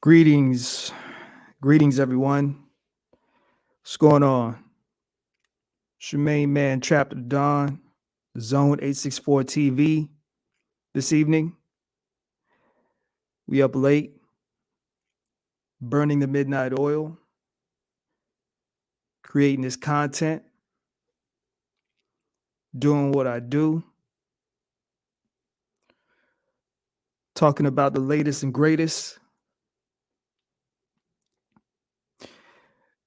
Greetings, greetings, everyone. What's going on? It's your main man, Trap the Dawn, Zone 864 TV. This evening, we up late, burning the midnight oil, creating this content, doing what I do, talking about the latest and greatest.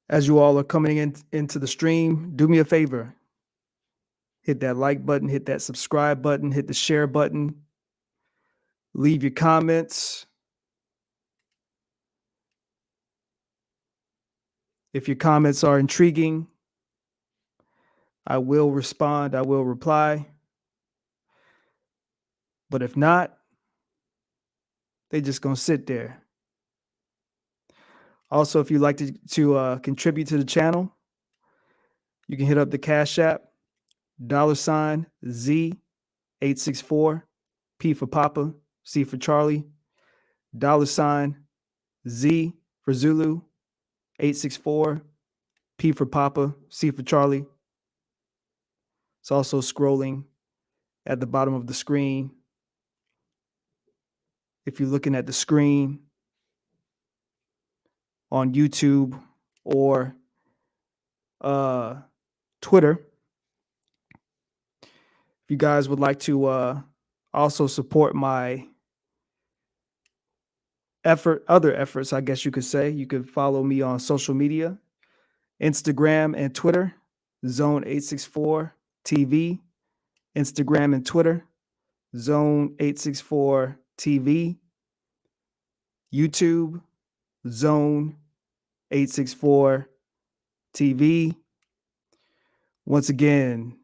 As you all are coming into the stream, do me a favor. Hit that like button, hit that subscribe button, hit the share button. Leave your comments. If your comments are intriguing, I will respond, I will reply. But if not, they just gonna sit there. Also, if you'd like to contribute to the channel, you can hit up the Cash App, $Z864, P for Papa, C for Charlie, $Z for Zulu, 864, P for Papa, C for Charlie. It's also scrolling at the bottom of the screen. If you're looking at the screen on YouTube or Twitter, if you guys would like to also support my other efforts, I guess you could say, you could follow me on social media, Instagram and Twitter, Zone 864 TV, Instagram and Twitter, Zone 864 TV, YouTube, Zone 864 TV. Once again,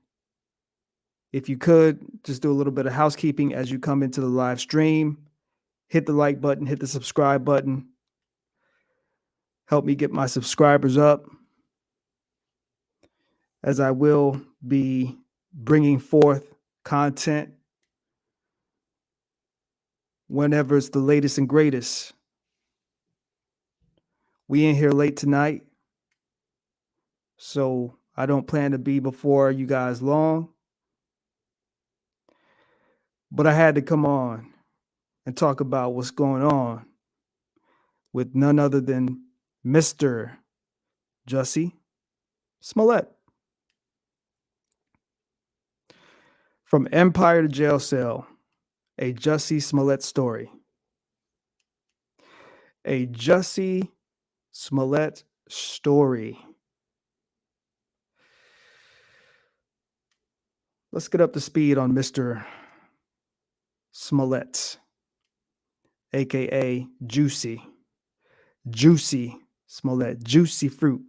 if you could just do a little bit of housekeeping as you come into the live stream, hit the like button, hit the subscribe button. Help me get my subscribers up, as I will be bringing forth content whenever it's the latest and greatest. We in here late tonight, so I don't plan to be before you guys long. But I had to come on and talk about what's going on with none other than Mr. Jussie Smollett. From Empire to Jail Cell, a Jussie Smollett story. A Jussie Smollett story. Let's get up to speed on Mr. Smollett, aka Jussie. Jussie Smollett, juicy fruit.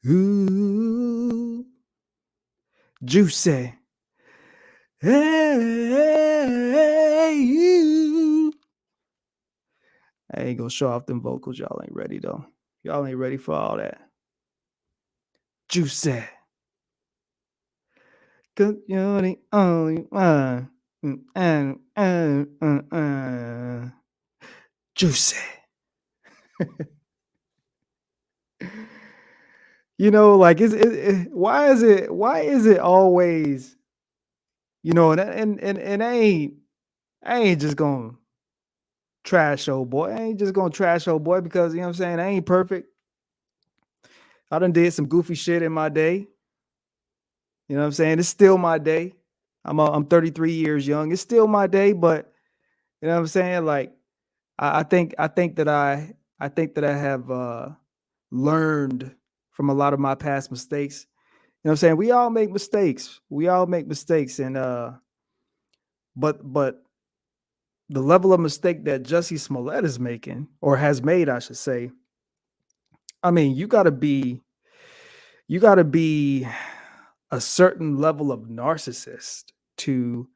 Ooh, juicy. Hey, you. I ain't gonna show off them vocals. Y'all ain't ready though. Y'all ain't ready for all that. Juicy. 'Cause you're the only one. Juicy. You know, like why is it always, you know, and I ain't just gonna trash old boy. I ain't just gonna trash old boy because, you know what I'm saying, I ain't perfect. I done did some goofy shit in my day. You know what I'm saying? It's still my day. I'm 33 years young. It's still my day, but you know what I'm saying? Like I think that I have learned from a lot of my past mistakes. You know what I'm saying? We all make mistakes. And but the level of mistake that Jussie Smollett is making, or has made, I should say, I mean, you gotta be a certain level of narcissist to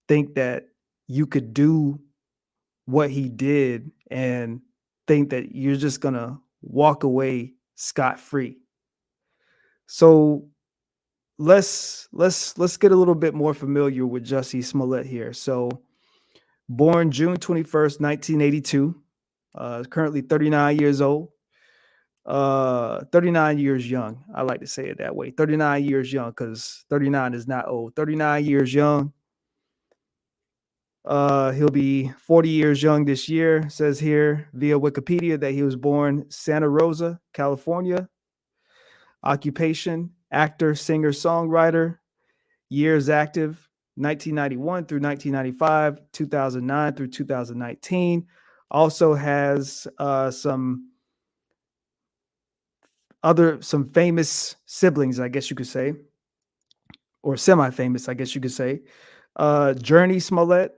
think that you could do what he did and think that you're just gonna walk away scot-free. So let's get a little bit more familiar with Jussie Smollett here. So born June 21st, 1982, Currently 39 years old. 39 years young. I like to say it that way. 39 years young because 39 is not old. 39 years young. He'll be 40 years young this year. Says here via Wikipedia that he was born Santa Rosa, California. Occupation, actor, singer, songwriter. Years active, 1991 through 1995, 2009 through 2019. Also has some famous siblings, I guess you could say, or semi-famous, I guess you could say. Journey Smollett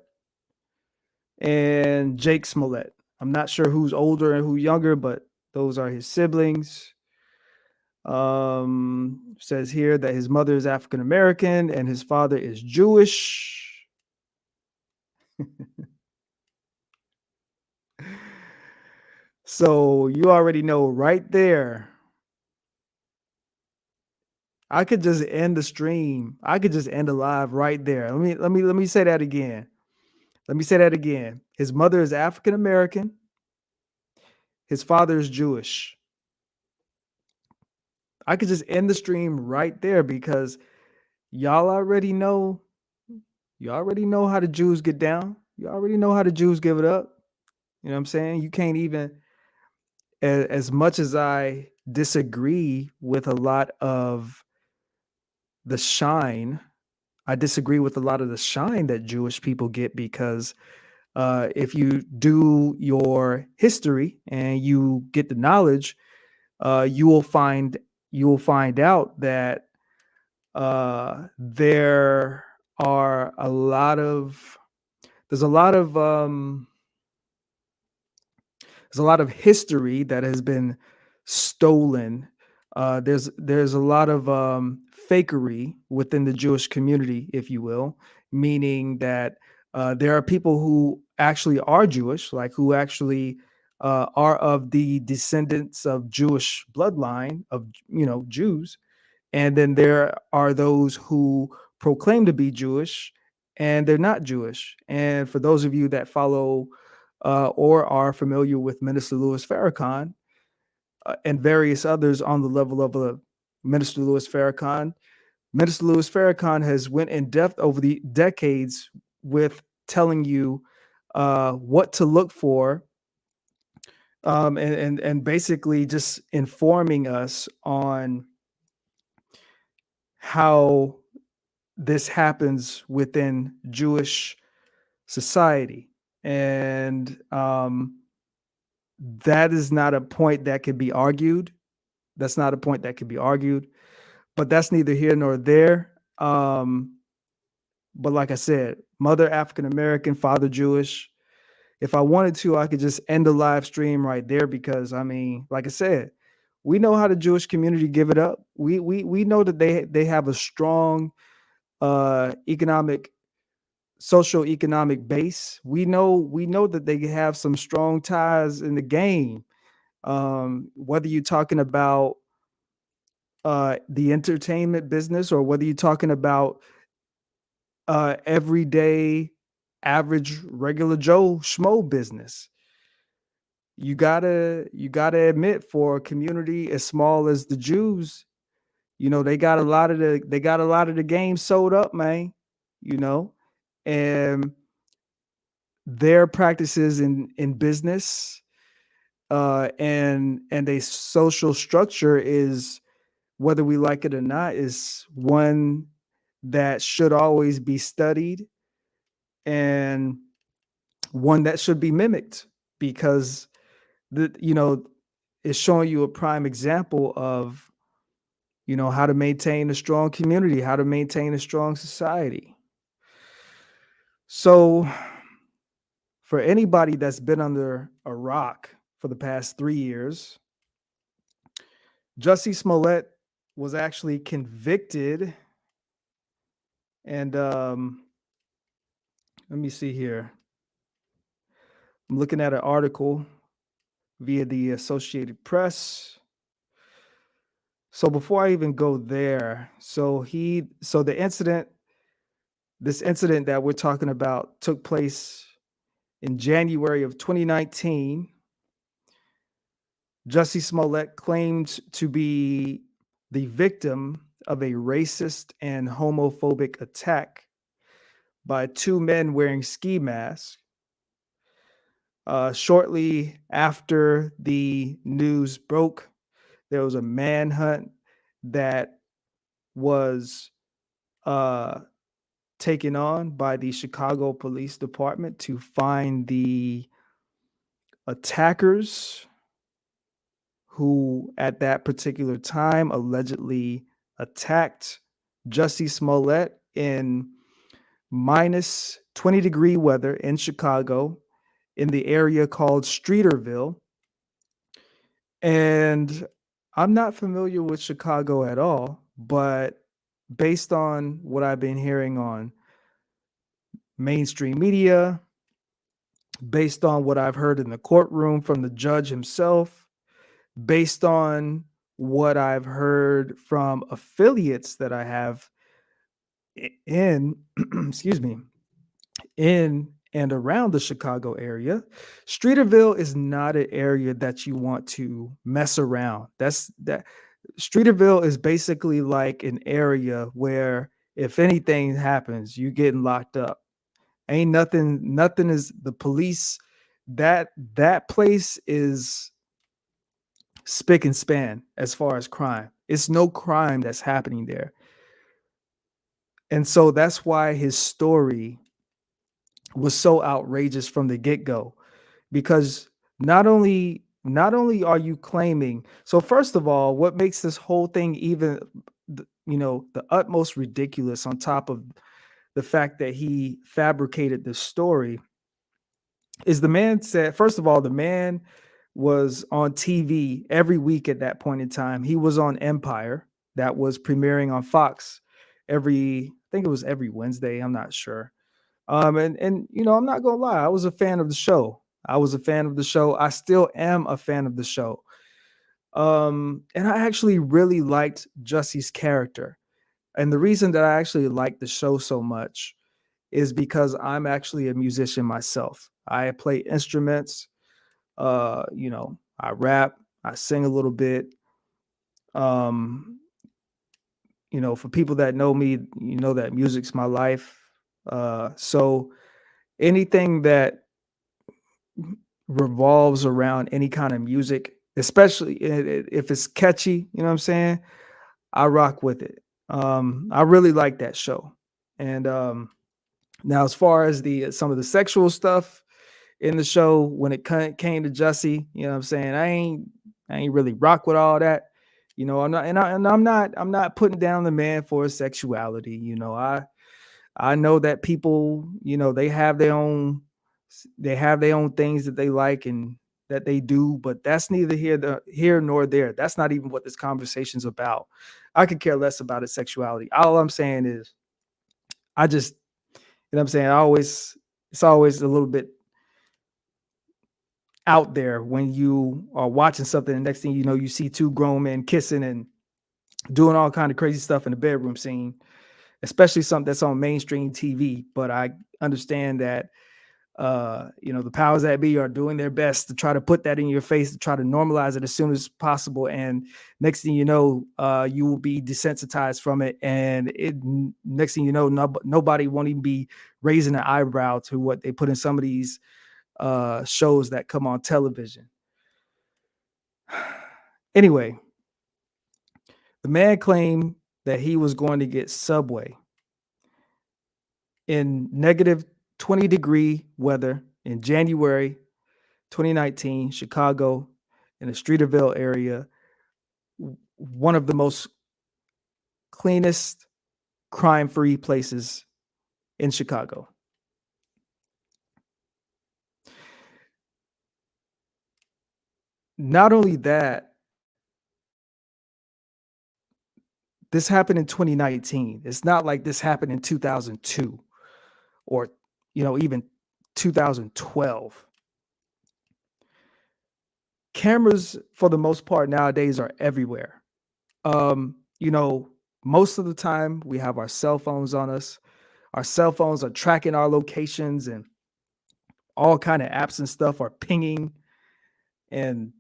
and Jake Smollett. I'm not sure who's older and who's younger, but those are his siblings. Says here that his mother is African American and his father is Jewish. So you already know right there. I could just end the stream. I could just end the live right there. Let me say that again. Let me say that again. His mother is African American. His father is Jewish. I could just end the stream right there because y'all already know. You already know how the Jews get down. You already know how the Jews give it up. You know what I'm saying? You can't even, as much as I disagree with a lot of the shine, I disagree with a lot of the shine that Jewish people get because if you do your history and you get the knowledge, you will find out that there are a lot of there's a lot of there's a lot of history that has been stolen. There's a lot of fakery within the Jewish community, if you will, meaning that there are people who actually are Jewish, like who actually are of the descendants of Jewish bloodline of Jews, and then there are those who proclaim to be Jewish and they're not Jewish. And for those of you that follow or are familiar with Minister Louis Farrakhan and various others on the level of Minister Louis Farrakhan, Minister Louis Farrakhan has went in depth over the decades with telling you what to look for, and basically just informing us on how this happens within Jewish society. And that is not a point that can be argued. That's not a point that can be argued, but that's neither here nor there. But like I said, mother African American, father Jewish. If I wanted to, I could just end the live stream right there because I mean, like I said, we know how the Jewish community give it up. We know that they have a strong economic social economic base. We know that they have some strong ties in the game. Whether you're talking about the entertainment business or whether you're talking about everyday average regular Joe schmo business, you gotta admit for a community as small as the Jews, they got a lot of the game sold up, man. You know, and their practices in business and a social structure is, whether we like it or not, is one that should always be studied and one that should be mimicked because the it's showing you a prime example of how to maintain a strong community, how to maintain a strong society. So for anybody that's been under a rock for the past 3 years, Jussie Smollett was actually convicted, and let me see here. I'm looking at an article via the Associated Press. So before I even go there, this incident that we're talking about took place in January of 2019. Jussie Smollett claimed to be the victim of a racist and homophobic attack by two men wearing ski masks. Shortly after the news broke, there was a manhunt that was uh, taken on by the Chicago Police Department to find the attackers who, at that particular time, allegedly attacked Jussie Smollett in minus 20-degree weather in Chicago in the area called Streeterville. And I'm not familiar with Chicago at all, but based on what I've been hearing on mainstream media, based on what I've heard in the courtroom from the judge himself, based on what I've heard from affiliates that I have in, excuse me, in and around the Chicago area, Streeterville is not an area that you want to mess around. That Streeterville is basically like an area where if anything happens, you getting locked up. Ain't nothing is the police. That place is spick and span as far as crime. It's no crime that's happening there. And so that's why his story was so outrageous from the get-go, because not only are you claiming, so first of all, what makes this whole thing even the utmost ridiculous, on top of the fact that he fabricated this story, is the man said, first of all, the man was on TV every week at that point in time. He was on Empire, that was premiering on Fox every, I think it was every Wednesday, I'm not sure. And I'm not gonna lie, I was a fan of the show. I was a fan of the show. I still am a fan of the show. And I actually really liked Jussie's character. And the reason that I actually liked the show so much is because I'm actually a musician myself. I play instruments, I rap, I sing a little bit. Um, for people that know me, you know that music's my life. So anything that revolves around any kind of music, especially if it's catchy, you know what I'm saying? I rock with it. I really like that show. And now, as far as the some of the sexual stuff in the show, when it came to Jussie, you know what I'm saying? I ain't really rock with all that. I'm not, and I'm not putting down the man for his sexuality. I know that people, they have their own things that they like and that they do, but that's neither here nor there. That's not even what this conversation's about. I could care less about his sexuality. All I'm saying is, I just, what I'm saying, it's always a little bit out there when you are watching something. The next thing you know, you see two grown men kissing and doing all kind of crazy stuff in the bedroom scene, especially something that's on mainstream TV. But I understand that the powers that be are doing their best to try to put that in your face, to try to normalize it as soon as possible. And next thing you know, you will be desensitized from it. And next thing you know, nobody won't even be raising an eyebrow to what they put in some of these shows that come on television. Anyway, the man claimed that he was going to get Subway in negative 20-degree weather in January 2019, Chicago, in the Streeterville area, one of the most cleanest, crime-free places in Chicago. Not only that, this happened in 2019. It's not like this happened in 2002 or even 2012. Cameras, for the most part, nowadays are everywhere. Um, you know, Most of the time we have our cell phones on us. Our cell phones are tracking our locations, and all kind of apps and stuff are pinging. And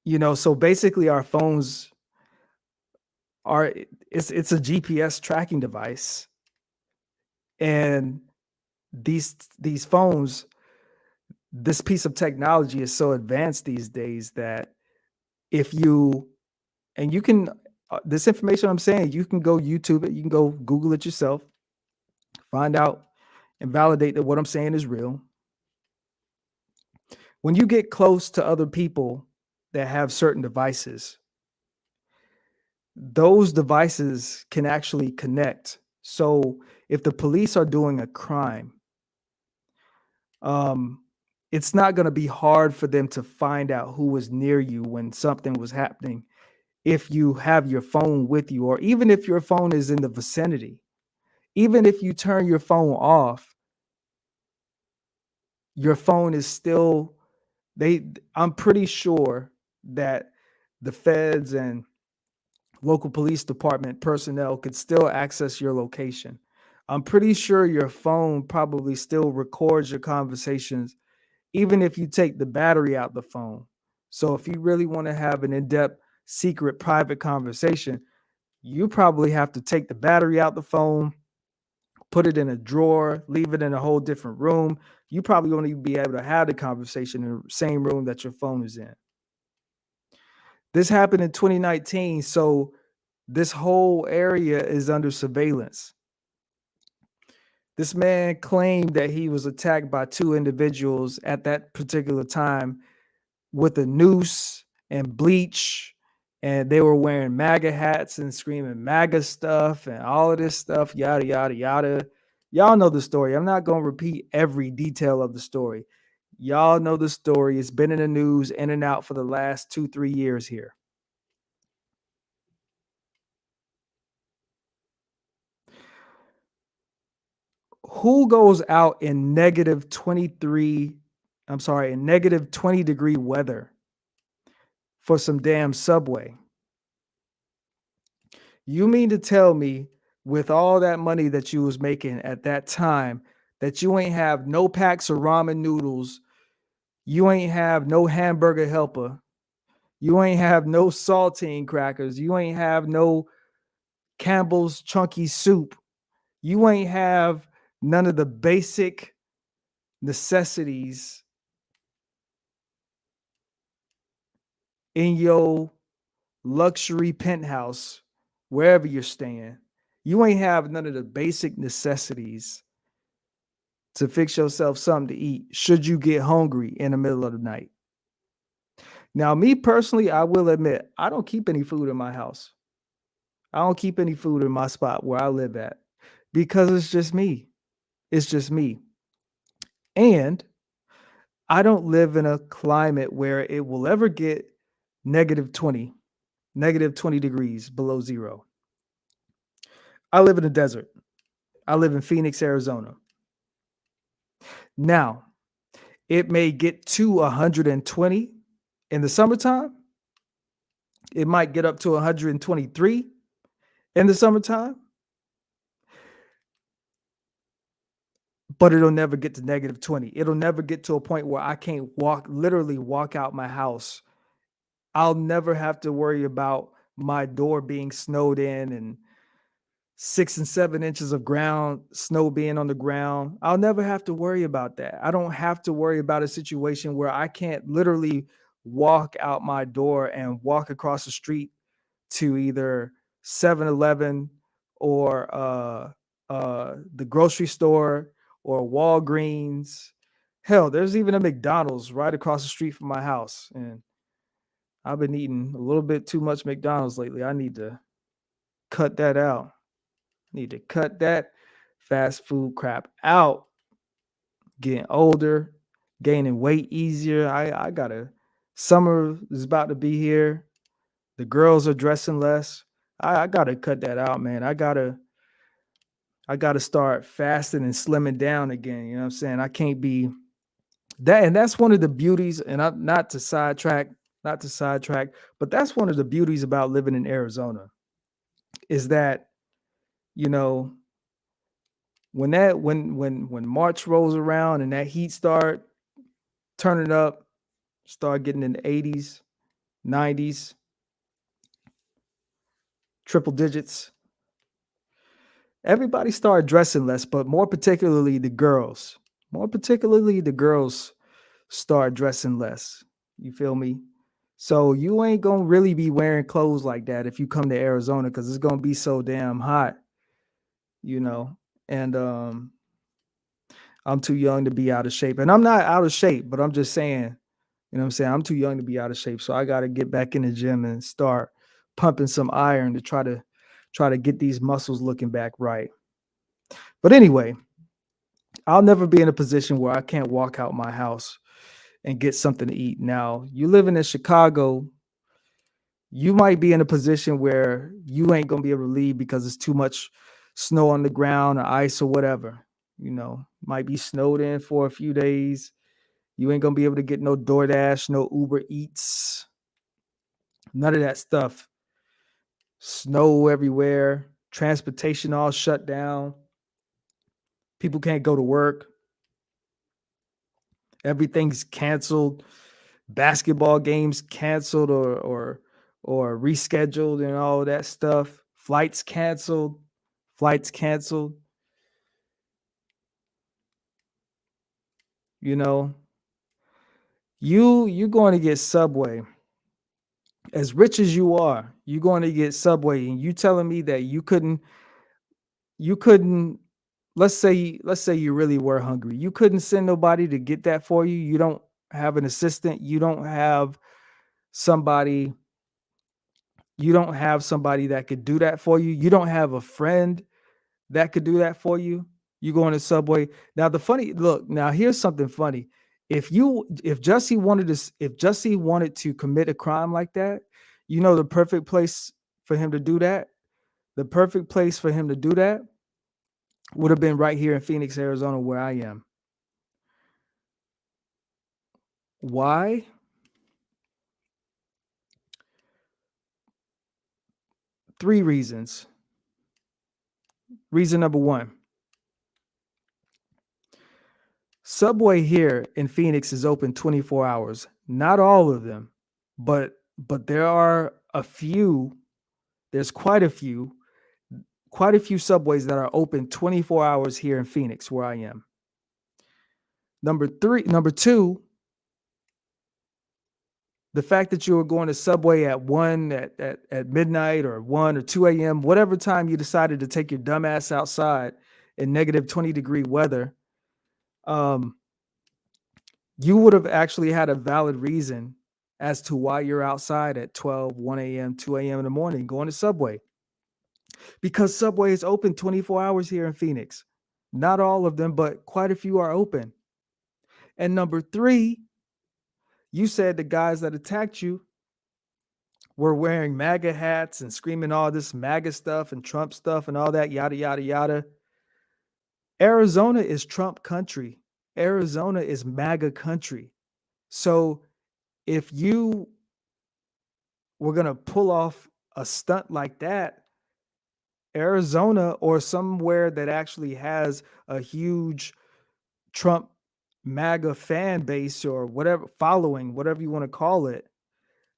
So basically our phones are it's a GPS tracking device, and these phones, this piece of technology is so advanced these days that if you and you can this information I'm saying, you can go YouTube it, you can go Google it yourself, find out and validate that what I'm saying is real. When you get close to other people that have certain devices, those devices can actually connect. So if the police are doing a crime, um, it's not going to be hard for them to find out who was near you when something was happening if you have your phone with you, or even if your phone is in the vicinity. Even if you turn your phone off, your phone is still they I'm pretty sure that the feds and local police department personnel could still access your location. I'm pretty sure your phone probably still records your conversations, even if you take the battery out the phone. So if you really want to have an in-depth, secret, private conversation, you probably have to take the battery out the phone, put it in a drawer, leave it in a whole different room. You probably won't even be able to have the conversation in the same room that your phone is in. This happened in 2019, so this whole area is under surveillance. This man claimed that he was attacked by two individuals at that particular time with a noose and bleach, and they were wearing MAGA hats and screaming MAGA stuff and all of this stuff, yada, yada, yada. Y'all know the story. I'm not going to repeat every detail of the story. Y'all know the story. It's been in the news in and out for the last 2, 3 years here. Who goes out in negative 23, I'm sorry, in negative 20-degree weather for some damn Subway? You mean to tell me with all that money that you was making at that time that you ain't have no packs of ramen noodles, you ain't have no hamburger helper, you ain't have no saltine crackers, you ain't have no Campbell's chunky soup, you ain't have none of the basic necessities in your luxury penthouse, wherever you're staying. You ain't have none of the basic necessities to fix yourself something to eat should you get hungry in the middle of the night. Now, me personally, I will admit, I don't keep any food in my house. I don't keep any food in my spot where I live at because it's just me. It's just me. And I don't live in a climate where it will ever get negative 20, negative 20 degrees below zero. I live in a desert. I live in Phoenix, Arizona. Now, it may get to 120 in the summertime. It might get up to 123 in the summertime, but it'll never get to negative 20. It'll never get to a point where I can't literally walk out my house. I'll never have to worry about my door being snowed in and 6 and 7 inches of ground, snow being on the ground. I'll never have to worry about that. I don't have to worry about a situation where I can't literally walk out my door and walk across the street to either 7-Eleven or the grocery store or Walgreens. Hell, there's even a McDonald's right across the street from my house. And I've been eating a little bit too much McDonald's lately. I need to cut that out. Need to cut that fast food crap out. Getting older, gaining weight easier. I gotta summer is about to be here. The girls are dressing less. I gotta cut that out, man. I gotta start fasting and slimming down again. You know what I'm saying? I can't be that, and that's one of the beauties, and I'm not to sidetrack, but that's one of the beauties about living in Arizona is that, you know, when March rolls around and that heat start turning up, start getting in the 80s. 90s, triple digits. Everybody started dressing less, but more particularly the girls. More particularly the girls start dressing less. You feel me? So you ain't gonna really be wearing clothes like that if you come to Arizona because it's gonna be so damn hot, you know. And I'm too young to be out of shape. And I'm not out of shape, but I'm just saying, you know what I'm saying? I'm too young to be out of shape. So I gotta get back in the gym and start pumping some iron to try to get these muscles looking back right. But anyway, I'll never be in a position where I can't walk out my house and get something to eat. Now, you living in Chicago, you might be in a position where you ain't gonna be able to leave because it's too much snow on the ground or ice or whatever. You know, might be snowed in for a few days. You ain't gonna be able to get no DoorDash, no Uber Eats, none of that stuff. Snow everywhere, transportation all shut down. People can't go to work. Everything's canceled. Basketball games canceled or rescheduled and all that stuff. Flights canceled. Flights canceled. You know, you're going to get Subway. As rich as you are, you're going to get Subway, and you telling me that you couldn't let's say you really were hungry. You couldn't send nobody to get that for you. You don't have an assistant. Somebody you don't have somebody that could do that for you. You don't have a friend that could do that for you. You go on the Subway. Now the funny look, now here's something funny. If Jussie wanted to commit a crime like that, the perfect place for him to do that, the perfect place for him to do that would have been right here in Phoenix, Arizona, where I am. Why? 3 reasons. Reason number 1, Subway here in Phoenix is open 24 hours. Not all of them, but there are a few, there's quite a few Subways that are open 24 hours here in Phoenix where I am. Number 2, the fact that you were going to Subway at 1 at midnight or 1 or 2 a.m., whatever time you decided to take your dumb ass outside in negative 20-degree weather, um, you would have actually had a valid reason as to why you're outside at 12, 1 a.m., 2 a.m. in the morning going to Subway. Because Subway is open 24 hours here in Phoenix. Not all of them, but quite a few are open. And number 3, you said the guys that attacked you were wearing MAGA hats and screaming all this MAGA stuff and Trump stuff and all that, yada, yada, yada. Arizona is Trump country. Arizona is MAGA country. So if you were going to pull off a stunt like that, Arizona or somewhere that actually has a huge Trump MAGA fan base or whatever following, whatever you want to call it,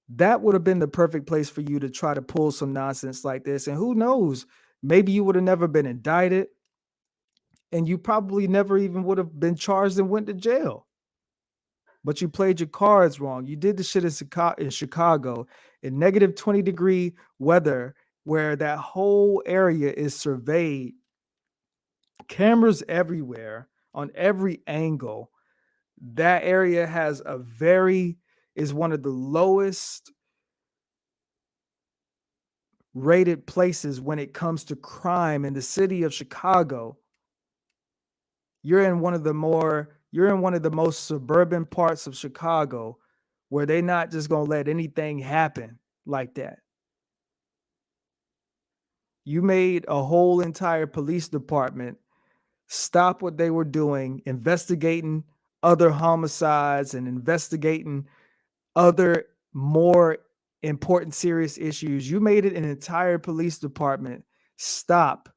that would have been the perfect place for you to try to pull some nonsense like this. And who knows, maybe you would have never been indicted and you probably never even would have been charged and went to jail. But you played your cards wrong. You did the shit in Chicago in negative 20-degree weather where that whole area is surveyed, cameras everywhere on every angle. That area is one of the lowest rated places when it comes to crime in the city of Chicago. You're in one of the most suburban parts of Chicago where they're not just going to let anything happen like that. You made a whole entire police department stop what they were doing, investigating other homicides and investigating other more important serious issues. You made it an entire police department stop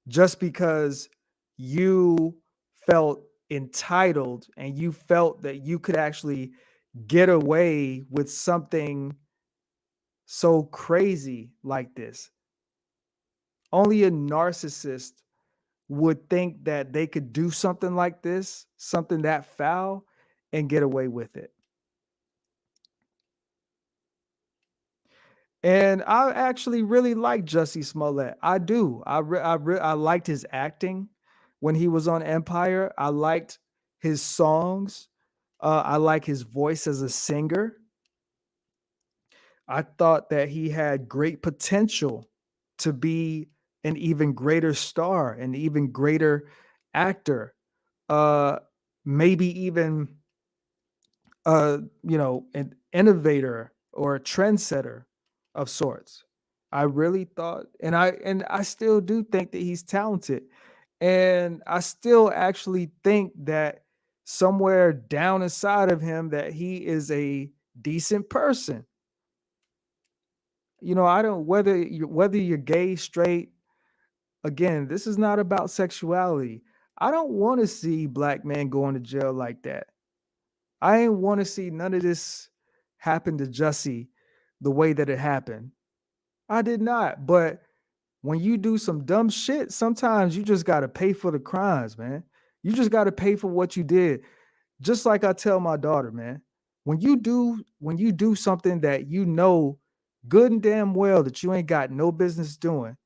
just because you felt entitled and you felt that you could actually get away with something so crazy like this. Only a narcissist would think that they could do something like this, something that foul, and get away with it. And I actually really like Jussie Smollett. I do. I liked his acting when he was on Empire. I liked his songs. I like his voice as a singer. I thought that he had great potential to be an even greater star, an even greater actor. Uh, Maybe even an innovator or a trendsetter of sorts. I really thought, and I still do think that he's talented. And I still actually think that somewhere down inside of him that he is a decent person. I don't whether you're gay, straight, again, this is not about sexuality. I don't want to see black men going to jail like that. I ain't want to see none of this happen to Jussie the way that it happened. I did not. But when you do some dumb shit, sometimes you just got to pay for the crimes, man. You just got to pay for what you did. Just like I tell my daughter, man, when you do something that you know good and damn well that you ain't got no business doing,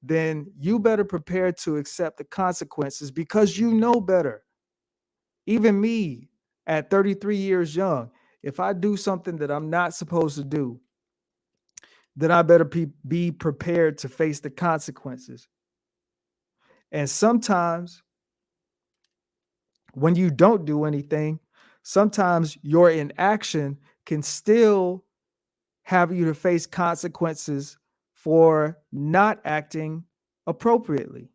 then you better prepare to accept the consequences because you know better. Even me at 33 years young, if I do something that I'm not supposed to do, then I better be prepared to face the consequences. And sometimes when you don't do anything, sometimes your inaction can still have you to face consequences for not acting appropriately.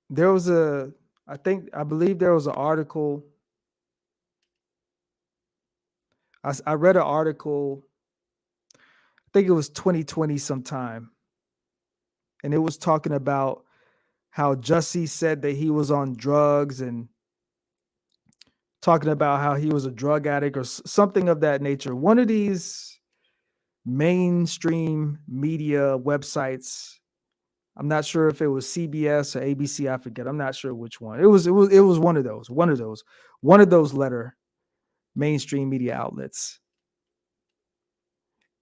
There was a, I believe there was an article. I read an article, I think it was 2020 sometime, and it was talking about how Jussie said that he was on drugs and talking about how he was a drug addict or something of that nature. One of these mainstream media websites, I'm not sure if it was CBS or ABC, I forget. I'm not sure which one. It was one of those letter mainstream media outlets.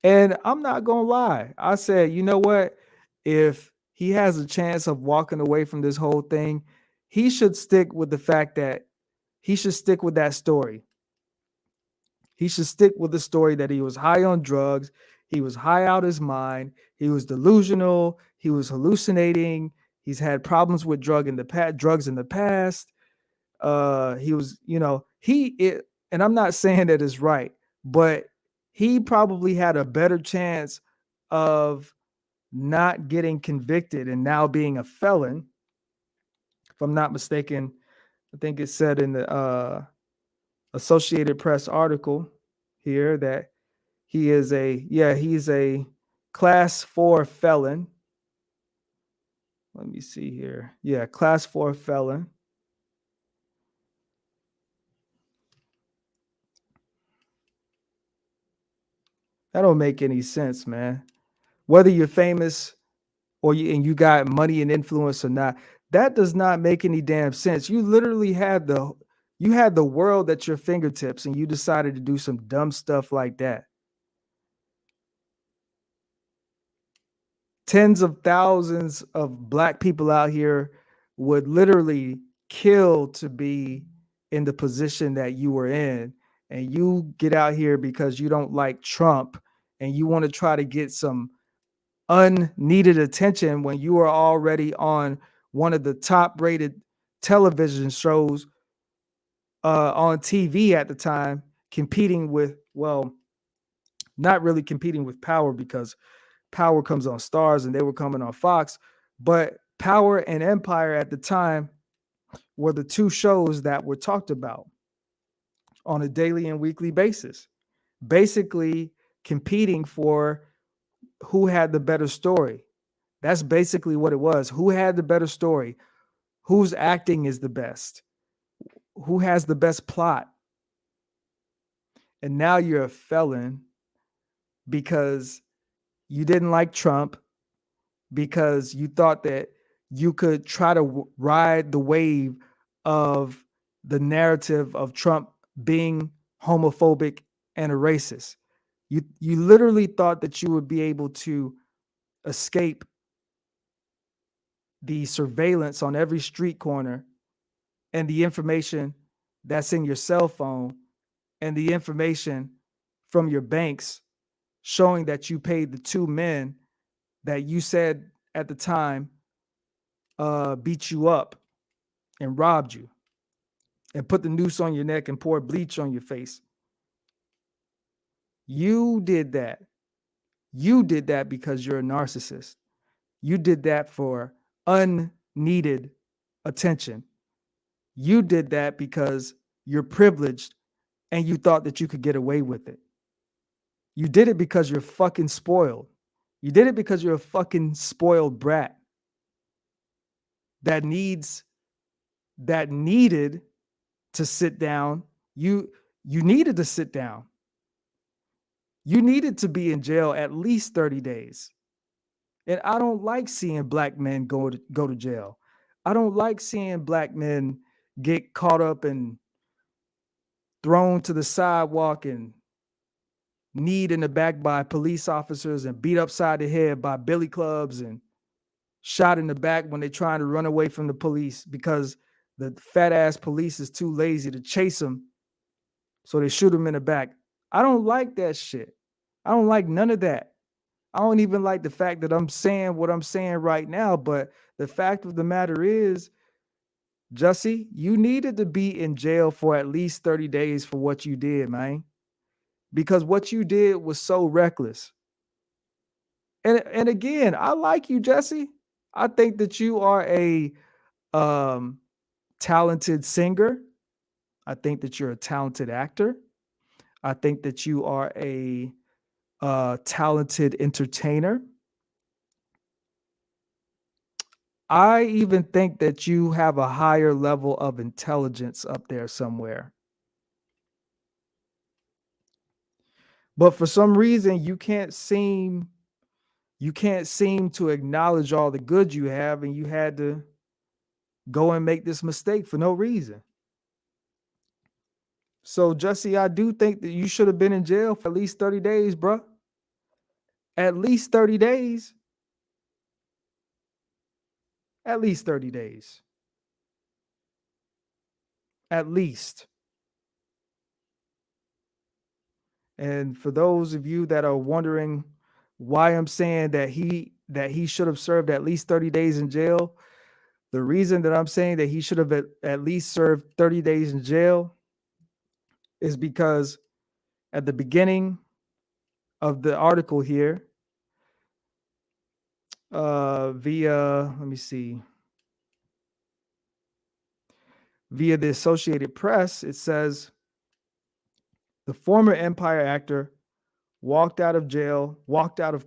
And I'm not gonna lie. I said, you know what? If he has a chance of walking away from this whole thing, he should stick with the fact that he should stick with that story. He should stick with the story that he was high on drugs, he was high out his mind, he was delusional, he was hallucinating, he's had problems with drugs in the past. He was, and I'm not saying that it's right, but he probably had a better chance of not getting convicted and now being a felon. If I'm not mistaken, I think it said in the Associated Press article here that he's a class 4 felon. Let me see here. Yeah, class 4 felon. That don't make any sense, man. Whether you're famous and you got money and influence or not, that does not make any damn sense. You literally had the world at your fingertips and you decided to do some dumb stuff like that. Tens of thousands of black people out here would literally kill to be in the position that you were in. And you get out here because you don't like Trump and you want to try to get some unneeded attention when you are already on one of the top rated television shows on TV at the time, competing with, well, not really competing with Power because Power comes on Stars and they were coming on Fox, but Power and Empire at the time were the two shows that were talked about on a daily and weekly basis, basically competing for who had the better story. That's basically what it was. Who had the better story? Whose acting is the best? Who has the best plot? And now you're a felon because you didn't like Trump, because you thought that you could try to ride the wave of the narrative of Trump being homophobic and a racist. You literally thought that you would be able to escape the surveillance on every street corner and the information that's in your cell phone and the information from your banks showing that you paid the two men that you said at the time beat you up and robbed you and put the noose on your neck and poured bleach on your face. You did that. You did that because you're a narcissist. You did that for unneeded attention. You did that because you're privileged and you thought that you could get away with it. You did it because you're fucking spoiled. You did it because you're a fucking spoiled brat that needed to sit down. You needed to sit down. You needed to be in jail at least 30 days. And I don't like seeing black men go to jail. I don't like seeing black men get caught up and thrown to the sidewalk and kneed in the back by police officers and beat upside the head by billy clubs and shot in the back when they're trying to run away from the police because the fat ass police is too lazy to chase them. So they shoot them in the back. I don't like that shit. I don't like none of that. I don't even like the fact that I'm saying what I'm saying right now. But the fact of the matter is, Jussie, you needed to be in jail for at least 30 days for what you did, man. Because what you did was so reckless. And again, I like you, Jussie. I think that you are a um, talented singer. I think that you're a talented actor. I think that you are a talented entertainer. I even think that you have a higher level of intelligence up there somewhere. But for some reason you can't seem to acknowledge all the good you have, and you had to go and make this mistake for no reason. So Jussie, I do think that you should have been in jail for at least 30 days, bro. At least 30 days. At least 30 days. At least. And for those of you that are wondering why I'm saying that he should have served at least 30 days in jail, the reason that I'm saying that he should have at least served 30 days in jail is because at the beginning of the article here, via let me see, via the Associated Press, it says the former Empire actor walked out of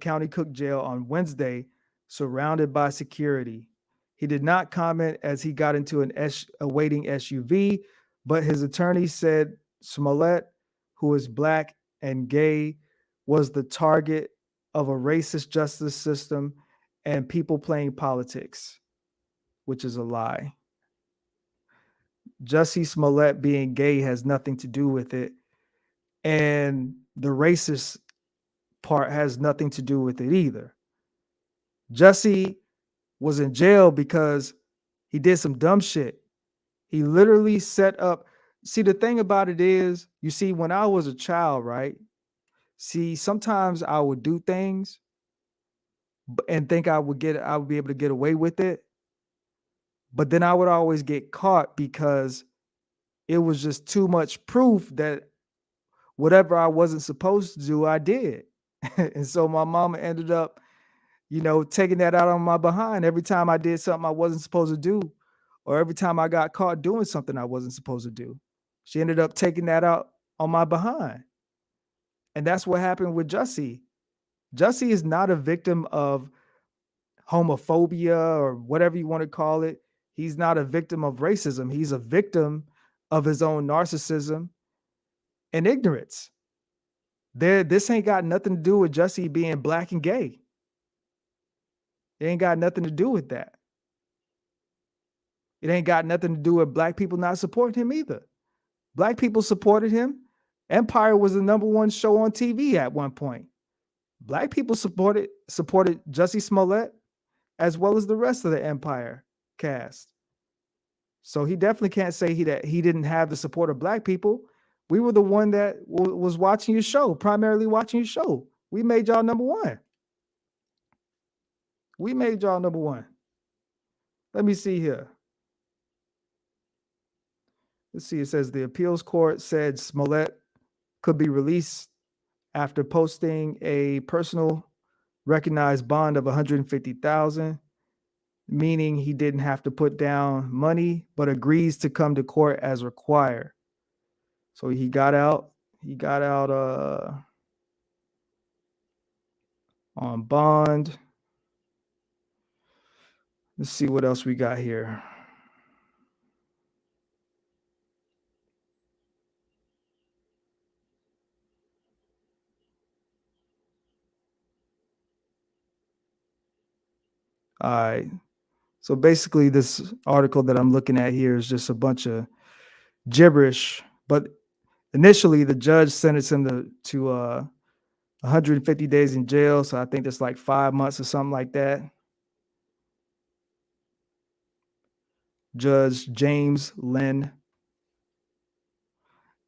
County Cook Jail on Wednesday, surrounded by security. He did not comment as he got into a waiting SUV, but his attorney said Smollett, who is black and gay, was the target of a racist justice system and people playing politics, which is a lie. Jussie Smollett being gay has nothing to do with it. And the racist part has nothing to do with it either. Jussie was in jail because he did some dumb shit. He literally set up. See, the thing about it is, you see, when I was a child, right? See, sometimes I would do things and think I would be able to get away with it. But then I would always get caught because it was just too much proof that whatever I wasn't supposed to do, I did. And so my mama ended up, taking that out on my behind every time I did something I wasn't supposed to do, or every time I got caught doing something I wasn't supposed to do. She ended up taking that out on my behind. And that's what happened with Jussie. Jussie is not a victim of homophobia or whatever you want to call it. He's not a victim of racism. He's a victim of his own narcissism and ignorance. This ain't got nothing to do with Jussie being black and gay. It ain't got nothing to do with that. It ain't got nothing to do with black people not supporting him either. Black people supported him. Empire was the number one show on TV at one point. Black people supported Jussie Smollett as well as the rest of the Empire cast. So he definitely can't say that he didn't have the support of black people. We were the one that was watching your show, primarily watching your show. We made y'all number one. We made y'all number one. Let me see here. Let's see. It says the appeals court said Smollett could be released after posting a personal recognized bond of $150,000, meaning he didn't have to put down money, but agrees to come to court as required. So he got out. He got out on bond. Let's see what else we got here. All right. So basically, this article that I'm looking at here is just a bunch of gibberish. But initially, the judge sentenced him to 150 days in jail. So I think that's like 5 months or something like that. Judge James Lynn.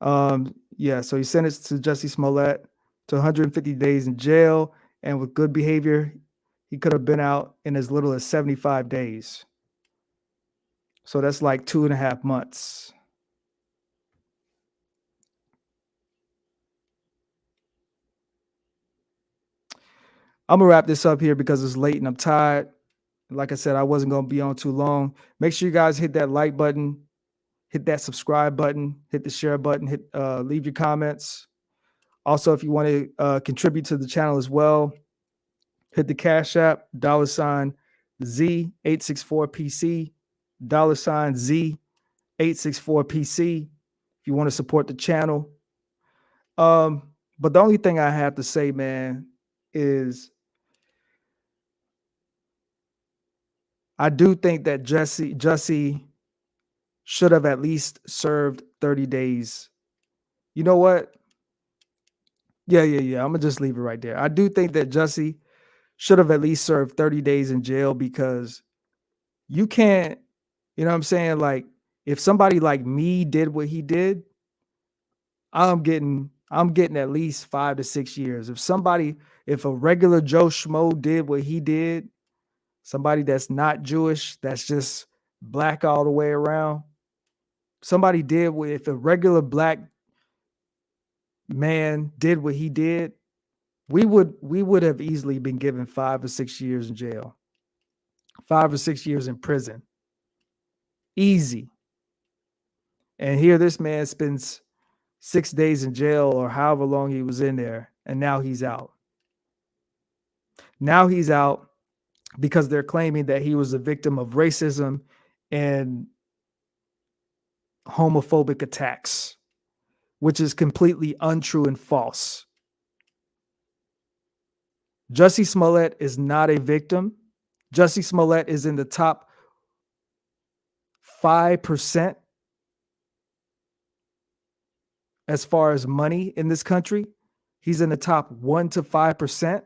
Yeah, so he sentenced to Jussie Smollett to 150 days in jail, and with good behavior, he could have been out in as little as 75 days. So that's like 2.5 months. I'm gonna wrap this up here because it's late and I'm tired. Like I said, I wasn't gonna be on too long. Make sure you guys hit that like button, hit that subscribe button, hit the share button, leave your comments. Also, if you want to contribute to the channel as well, hit the Cash App, $Z864PC, $Z864PC if you want to support the channel. But the only thing I have to say, man, is I do think that Jussie should have at least served 30 days. You know what? Yeah. I'm gonna just leave it right there. I do think that Jussie should have at least served 30 days in jail because you can't, you know what I'm saying? Like, if somebody like me did what he did, I'm getting at least 5 to 6 years. If a regular Joe Schmo did what he did, somebody that's not Jewish, that's just black all the way around, if a regular black man did what he did, we would have easily been given 5 or 6 years in jail, 5 or 6 years in prison. Easy. And here this man spends 6 days in jail or however long he was in there, and now he's out. Now he's out because they're claiming that he was a victim of racism and homophobic attacks, which is completely untrue and false. Jussie Smollett is not a victim. Jussie Smollett is in the top 5% as far as money in this country. He's in the top 1 to 5%.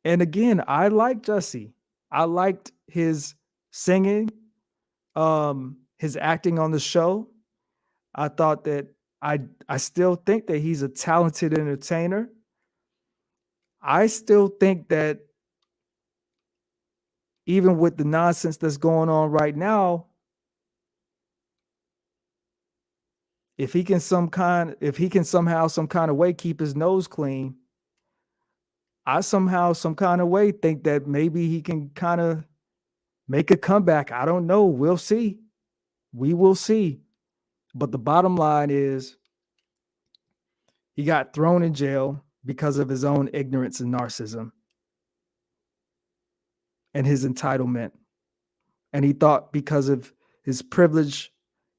And again, I like Jussie. I liked his singing, his acting on the show. I thought that I still think that he's a talented entertainer. I still think that even with the nonsense that's going on right now, if he can somehow some kind of way keep his nose clean, I somehow some kind of way think that maybe he can kind of make a comeback. I don't know. We'll see. We will see. But the bottom line is he got thrown in jail. because of his own ignorance and narcissism and his entitlement. And he thought because of his privilege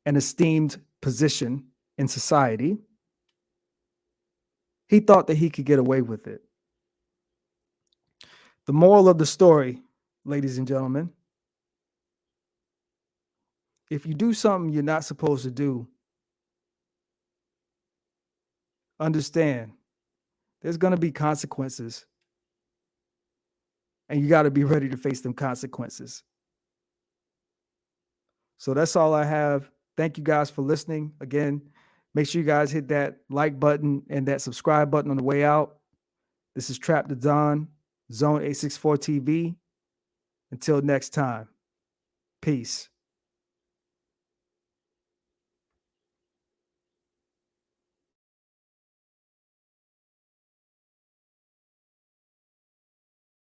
and esteemed position in society, he thought that he could get away with it. The moral of the story, ladies and gentlemen, if you do something you're not supposed to do, understand there's going to be consequences, and you got to be ready to face them consequences. So that's all I have. Thank you guys for listening. Again, make sure you guys hit that like button and that subscribe button on the way out. This is Trap the Don, Zone 864 TV. Until next time, peace.